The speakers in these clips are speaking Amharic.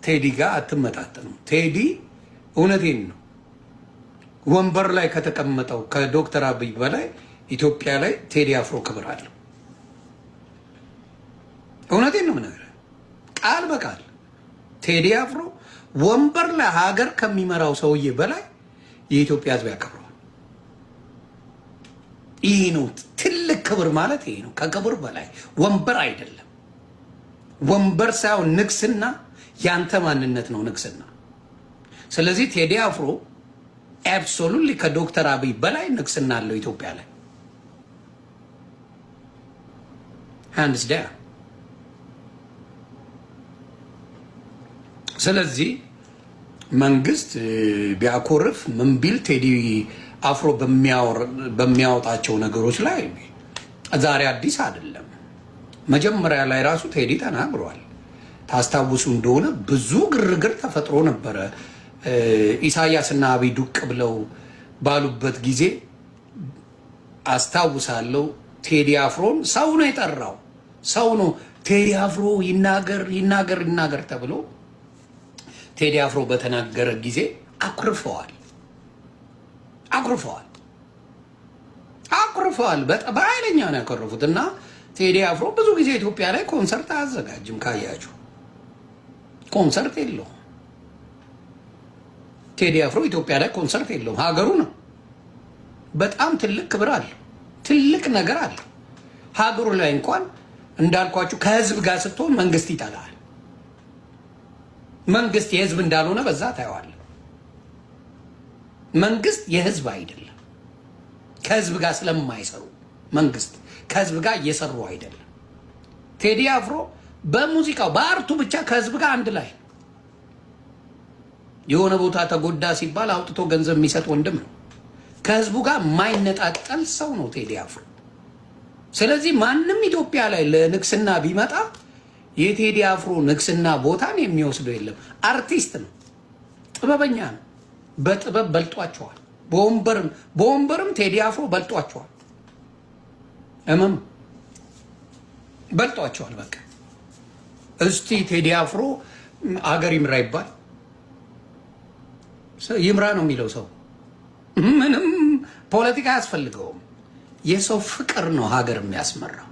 ቴዲ ጋር አትመጣጠኑ። ቴዲ እውነቴን ነው ወንበር ላይ ከተቀመጠው ከዶክተር አብይ በላይ ኢትዮጵያ ላይ ቴዲ አፍሮ ክብር አለው። እውነቴን ነው ነገር ቃል በቃል ቴዲ አፍሮ ወንበር ላይ ሀገር ከሚመራው ሰውዬ በላይ የኢትዮጵያ ሕዝብ ያከብረዋል። ይህ ነው ትልቅ ክብር ማለት ይሄ ነው። ከክብር በላይ ወንበር አይደለም። ወንበር ሳይሆን ንግስና ያንተ ማንነት ነው ንግስና። ስለዚህ ቴዲ አፍሮ አብሶሉትሊ ከዶክተር አብይ በላይ ንግስና አለው ኢትዮጵያ ላይ ሃንድስ ዳውን። ስለዚህ መንግስት ቢያኮርፍ ምን ቢል ቴዲ አፍሮ በሚያወጣቸው ነገሮች ላይ ዛሬ አዲስ አይደለም። መጀመሪያ ላይ ራሱ ቴዲ ተናግሯል። ታስታውሱ እንደሆነ ብዙ ግርግር ተፈጥሮ ነበረ። ኢሳያስና አብይ ዱቅ ብለው ባሉበት ጊዜ አስታውሳለሁ። ቴዲ አፍሮን ሰው ነው የጠራው። ሰው ነው ቴዲ አፍሮ ይናገር ተብሎ ቴዲ አፍሮ በተናገረ ጊዜ አኩርፈዋል። በኃይለኛ ነው ያኮረፉት። እና ቴዲ አፍሮ ብዙ ጊዜ ኢትዮጵያ ላይ ኮንሰርት አያዘጋጅም። ካያችሁ ኮንሰርት የለውም። ቴዲ አፍሮ ኢትዮጵያ ላይ ኮንሰርት የለውም። ሀገሩ ነው። በጣም ትልቅ ክብር አለው። ትልቅ ነገር አለው። ሀገሩ ላይ እንኳን እንዳልኳችሁ ከህዝብ ጋር ስትሆን መንግስት ይጠላል። መንግስት የህዝብ እንዳልሆነ በዛ ታየዋለህ። መንግስት የህዝብ አይደለም። ከህዝብ ጋር ስለማይሰሩ መንግስት ከህዝብ ጋር እየሰሩ አይደለም። ቴዲ አፍሮ በሙዚቃው በአርቱ ብቻ ከህዝብ ጋር አንድ ላይ የሆነ ቦታ ተጎዳ ሲባል አውጥቶ ገንዘብ የሚሰጥ ወንድም ነው። ከህዝቡ ጋር የማይነጣጠል ሰው ነው ቴዲ አፍሮ። ስለዚህ ማንም ኢትዮጵያ ላይ ለንግስና ቢመጣ የቴዲ አፍሮ ንግስና ቦታን የሚወስደው የለም። አርቲስት ነው፣ ጥበበኛ ነው። በጥበብ በልጧቸዋል። በወንበርም ቴዲ አፍሮ በልጧቸዋል። በልጧቸዋል። በቃ እስቲ ቴዲ አፍሮ አገር ይምራ ይባል ይምራ ነው የሚለው ሰው። ምንም ፖለቲካ አያስፈልገውም። የሰው ፍቅር ነው ሀገር የሚያስመራው።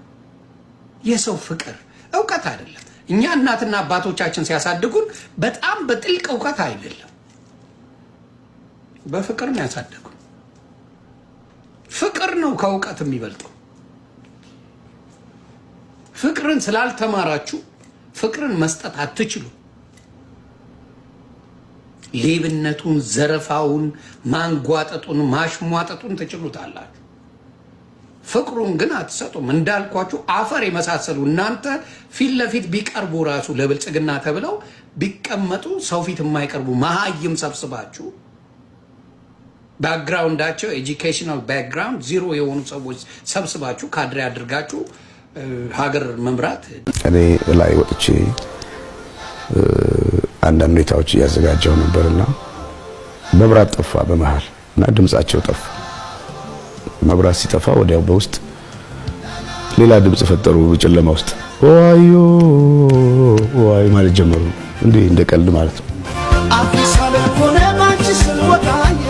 የሰው ፍቅር እውቀት አይደለም። እኛ እናትና አባቶቻችን ሲያሳድጉን በጣም በጥልቅ እውቀት አይደለም፣ በፍቅር ነው ያሳደጉን። ፍቅር ነው ከእውቀት የሚበልጠው። ፍቅርን ስላልተማራችሁ ፍቅርን መስጠት አትችሉ። ሌብነቱን፣ ዘረፋውን፣ ማንጓጠጡን፣ ማሽሟጠጡን ትችሉታላችሁ። ፍቅሩን ግን አትሰጡም። እንዳልኳችሁ አፈር የመሳሰሉ እናንተ ፊት ለፊት ቢቀርቡ ራሱ ለብልጽግና ተብለው ቢቀመጡ ሰው ፊት የማይቀርቡ መሀይም ሰብስባችሁ ባክግራውንዳቸው ኤጁኬሽናል ባክግራውንድ ዜሮ የሆኑ ሰዎች ሰብስባችሁ ካድሬ አድርጋችሁ ሀገር መምራት። እኔ ላይ ወጥቼ አንዳንድ ሁኔታዎች እያዘጋጀው ነበርና መብራት ጠፋ በመሃል እና ድምጻቸው ጠፋ። መብራት ሲጠፋ ወዲያው በውስጥ ሌላ ድምጽ ፈጠሩ። በጨለማ ውስጥ ዋዮ ዋይ ማለት ጀመሩ። እንደ ቀልድ ማለት ነው።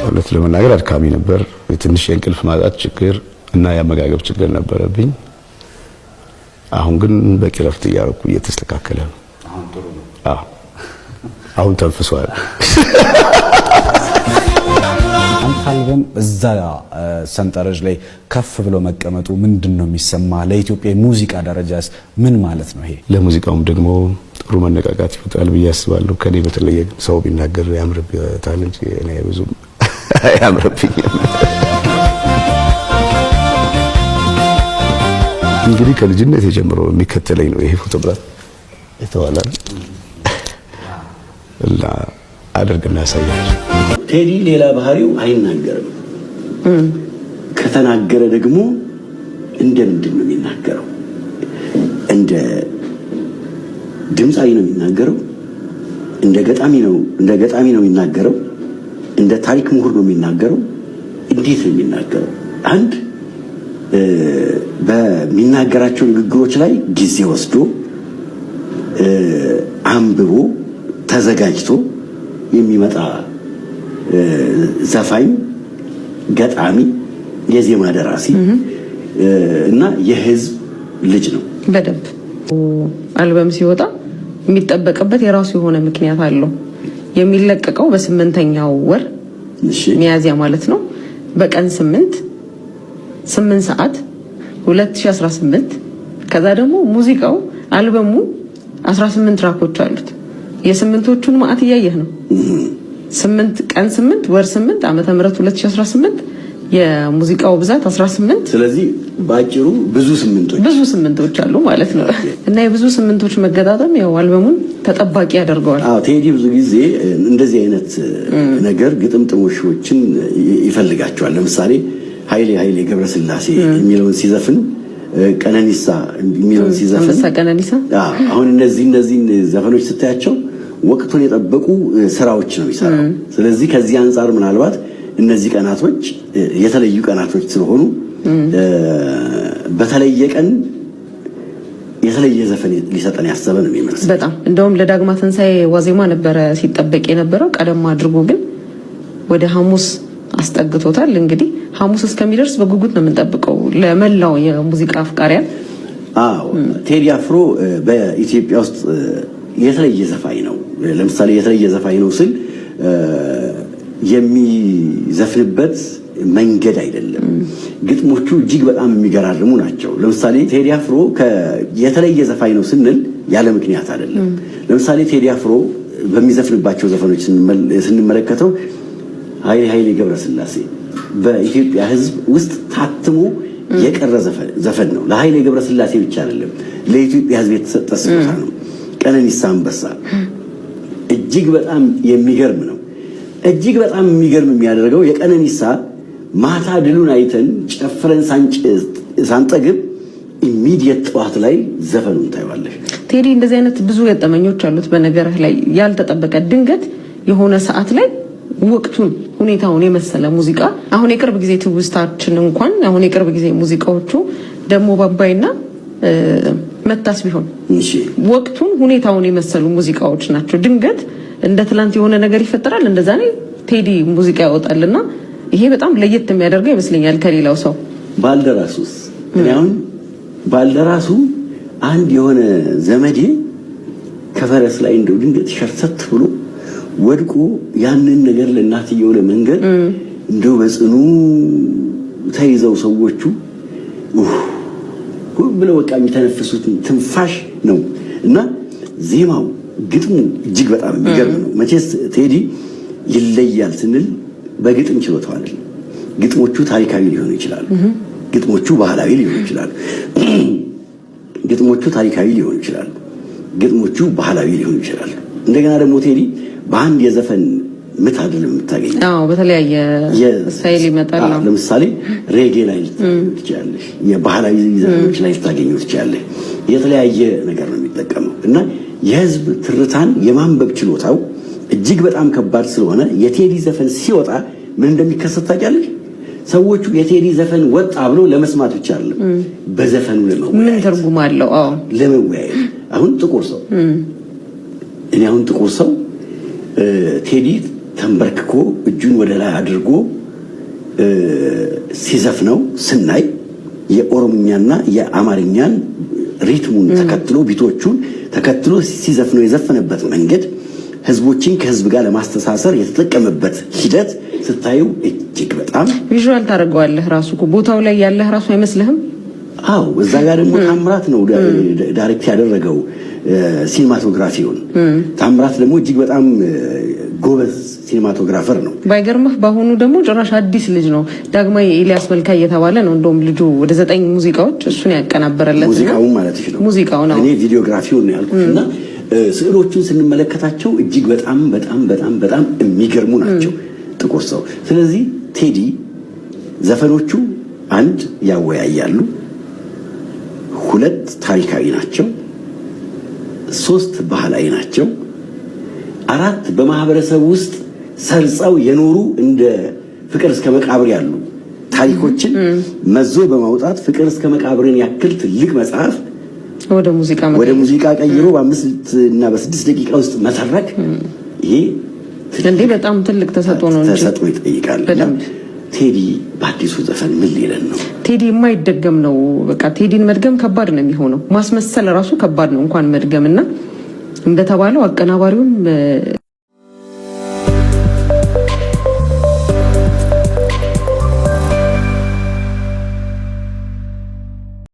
እውነት ለመናገር አድካሚ ነበር። የትንሽ የእንቅልፍ ማጣት ችግር እና የአመጋገብ ችግር ነበረብኝ። አሁን ግን በቂ ረፍት እያደረኩ እየተስተካከለ ነው። አሁን ተንፍሷል። አንተ አልበም እዛ ሰንጠረዥ ላይ ከፍ ብሎ መቀመጡ ምንድነው የሚሰማ? ለኢትዮጵያ ሙዚቃ ደረጃስ ምን ማለት ነው? ይሄ ለሙዚቃውም ደግሞ ጥሩ መነቃቃት ይፈጥራል ብዬ አስባለሁ። ከኔ በተለየ ሰው ቢናገር ያምርበታል እንጂ እኔ ብዙም አያምርብኝም። እንግዲህ ከልጅነት የጀመረው የሚከተለኝ ነው ይሄ ፎቶግራፍ የተዋላል እና አድርግና ያሳያል። ቴዲ ሌላ ባህሪው አይናገርም። ከተናገረ ደግሞ እንደምንድን ነው የሚናገረው? እንደ ድምፃዊ ነው የሚናገረው፣ እንደ ገጣሚ ነው የሚናገረው፣ እንደ ታሪክ ምሁር ነው የሚናገረው። እንዴት ነው የሚናገረው? አንድ በሚናገራቸው ንግግሮች ላይ ጊዜ ወስዶ አንብቦ ተዘጋጅቶ የሚመጣ ዘፋኝ፣ ገጣሚ፣ የዜማ ደራሲ እና የህዝብ ልጅ ነው። በደንብ አልበም ሲወጣ የሚጠበቅበት የራሱ የሆነ ምክንያት አለው። የሚለቀቀው በ8ኛው ወር ሚያዝያ ማለት ነው በቀን 8 ሰዓት 2018። ከዛ ደግሞ ሙዚቃው አልበሙ 18 ትራኮች አሉት። የስምንቶቹን ማዕት እያየህ ነው። 8 ቀን 8 ወር 8 ዓመተ ምህረት 2018 የሙዚቃው ብዛት 18። ስለዚህ ባጭሩ ብዙ ስምንቶች አሉ ማለት ነው። እና የብዙ ስምንቶች መገጣጠም ያው አልበሙን ተጠባቂ ያደርገዋል። ቴዲ ብዙ ጊዜ እንደዚህ አይነት ነገር ግጥምጥሞሾችን ይፈልጋቸዋል። ለምሳሌ ኃይሌ ገብረስላሴ የሚለውን ሲዘፍን፣ ቀነኒሳ የሚለውን ሲዘፍን ቀነኒሳ አሁን እነዚህን ዘፈኖች ስታያቸው ወቅቱን የጠበቁ ስራዎች ነው የሚሰራው። ስለዚህ ከዚህ አንፃር ምናልባት እነዚህ ቀናቶች የተለዩ ቀናቶች ስለሆኑ በተለየ ቀን የተለየ ዘፈን ሊሰጠን ያሰበ ነው የሚመስለው። በጣም እንደውም ለዳግማ ትንሣኤ ዋዜማ ነበረ ሲጠበቅ የነበረው። ቀደም አድርጎ ግን ወደ ሐሙስ አስጠግቶታል። እንግዲህ ሐሙስ እስከሚደርስ በጉጉት ነው የምንጠብቀው ለመላው የሙዚቃ አፍቃሪያን። ቴዲ አፍሮ በኢትዮጵያ ውስጥ የተለየ ዘፋኝ ነው። ለምሳሌ የተለየ ዘፋኝ ነው ስል የሚዘፍንበት መንገድ አይደለም። ግጥሞቹ እጅግ በጣም የሚገራርሙ ናቸው። ለምሳሌ ቴዲ አፍሮ የተለየ ዘፋኝ ነው ስንል ያለ ምክንያት አይደለም። ለምሳሌ ቴዲ አፍሮ በሚዘፍንባቸው ዘፈኖች ስንመለከተው ኃይሌ ገብረስላሴ በኢትዮጵያ ሕዝብ ውስጥ ታትሞ የቀረ ዘፈን ነው። ለኃይሌ ገብረስላሴ ብቻ አይደለም፣ ለኢትዮጵያ ሕዝብ የተሰጠ ስጦታ ነው። ቀነኒሳ አንበሳ እጅግ በጣም የሚገርም ነው። እጅግ በጣም የሚገርም የሚያደርገው የቀነኒሳ ማታ ድሉን አይተን ጨፍረን ሳንጠግብ ኢሚዲየት ጠዋት ላይ ዘፈኑን ታይዋለሽ። ቴዲ እንደዚህ አይነት ብዙ ገጠመኞች አሉት። በነገርህ ላይ ያልተጠበቀ ድንገት የሆነ ሰዓት ላይ ወቅቱን ሁኔታውን የመሰለ ሙዚቃ አሁን የቅርብ ጊዜ ትውስታችን እንኳን አሁን የቅርብ ጊዜ ሙዚቃዎቹ ደግሞ ባባይና መታስ ቢሆን ወቅቱን ሁኔታውን የመሰሉ ሙዚቃዎች ናቸው። ድንገት እንደ ትላንት የሆነ ነገር ይፈጠራል፣ እንደዛ ነው ቴዲ ሙዚቃ ያወጣልና ይሄ በጣም ለየት የሚያደርገው ይመስለኛል ከሌላው ሰው። ባልደራሱስ አሁን ባልደራሱ አንድ የሆነ ዘመዴ ከፈረስ ላይ እንደው ድንገት ሸርተት ብሎ ወድቆ ያንን ነገር ለእናትየው ለመንገር እንደው በጽኑ ተይዘው ሰዎቹ ብለው በቃ የሚተነፍሱት ትንፋሽ ነው እና ዜማው ግጥሙ እጅግ በጣም የሚገርም ነው። መቼስ ቴዲ ይለያል ስንል በግጥም ችሎታው አይደለም። ግጥሞቹ ታሪካዊ ሊሆኑ ይችላሉ፣ ግጥሞቹ ባህላዊ ሊሆኑ ይችላሉ፣ ግጥሞቹ ታሪካዊ ሊሆኑ ይችላሉ፣ ግጥሞቹ ባህላዊ ሊሆኑ ይችላሉ። እንደገና ደግሞ ቴዲ በአንድ የዘፈን ምት አይደለም የምታገኘው። በተለያየ ስታይል ይመጣል። ለምሳሌ ሬጌ ላይ ልታገኘው ትችላለሽ፣ የባህላዊ ዘፈኖች ላይ ልታገኘው ትችላለሽ። የተለያየ ነገር ነው የሚጠቀመው እና የህዝብ ትርታን የማንበብ ችሎታው እጅግ በጣም ከባድ ስለሆነ የቴዲ ዘፈን ሲወጣ ምን እንደሚከሰት ታውቂያለሽ? ሰዎቹ የቴዲ ዘፈን ወጣ ብሎ ለመስማት ብቻ አይደለም፣ በዘፈኑ ለመወያየት ምን ትርጉም አለው? ለመወያየት አሁን ጥቁር ሰው ቴዲ ተንበርክኮ እጁን ወደ ላይ አድርጎ ሲዘፍነው ስናይ የኦሮምኛና የአማርኛን ሪትሙን ተከትሎ ቢቶቹን ተከትሎ ሲዘፍነው የዘፈነበት መንገድ ህዝቦችን ከህዝብ ጋር ለማስተሳሰር የተጠቀመበት ሂደት ስታዩ እጅግ በጣም ቪዥዋል ታደርገዋለህ። ራሱ ቦታው ላይ ያለህ ራሱ አይመስልህም? እዛ ጋር ደግሞ ታምራት ነው ዳይሬክት ያደረገው ሲኒማቶግራፊውን። ታምራት ደግሞ እጅግ በጣም ጎበዝ ሲኒማቶግራፈር ነው። ባይገርምህ በአሁኑ ደግሞ ጭራሽ አዲስ ልጅ ነው ዳግማዊ ኤልያስ መልካ እየተባለ ነው። እንደውም ልጁ ወደ 9 ሙዚቃዎች እሱን ያቀናበረለት ሙዚቃውን ማለት ነው። ሙዚቃው ነው፣ እኔ ቪዲዮግራፊውን ነው ያልኩትና ስዕሎቹን ስንመለከታቸው እጅግ በጣም በጣም በጣም በጣም የሚገርሙ ናቸው። ጥቁር ሰው። ስለዚህ ቴዲ ዘፈኖቹ 1 ያወያያሉ፣ 2 ታሪካዊ ናቸው፣ 3 ባህላዊ ናቸው፣ 4 በማህበረሰብ ውስጥ ሰርጸው የኖሩ እንደ ፍቅር እስከ መቃብር ያሉ ታሪኮችን መዞ በማውጣት ፍቅር እስከ መቃብርን ያክል ትልቅ መጽሐፍ ወደ ሙዚቃ ቀይሮ በ5 እና በ6 ደቂቃ ውስጥ መተረክ ይሄ እንዴ በጣም ትልቅ ተሰጥኦ ነው እንጂ ተሰጥኦ ይጠይቃል። ቴዲ በአዲሱ ዘፈን ምን ሊለን ነው? ቴዲ የማይደገም ነው። በቃ ቴዲን መድገም ከባድ ነው የሚሆነው። ማስመሰል ራሱ ከባድ ነው እንኳን መድገምና እንደተባለው አቀናባሪውም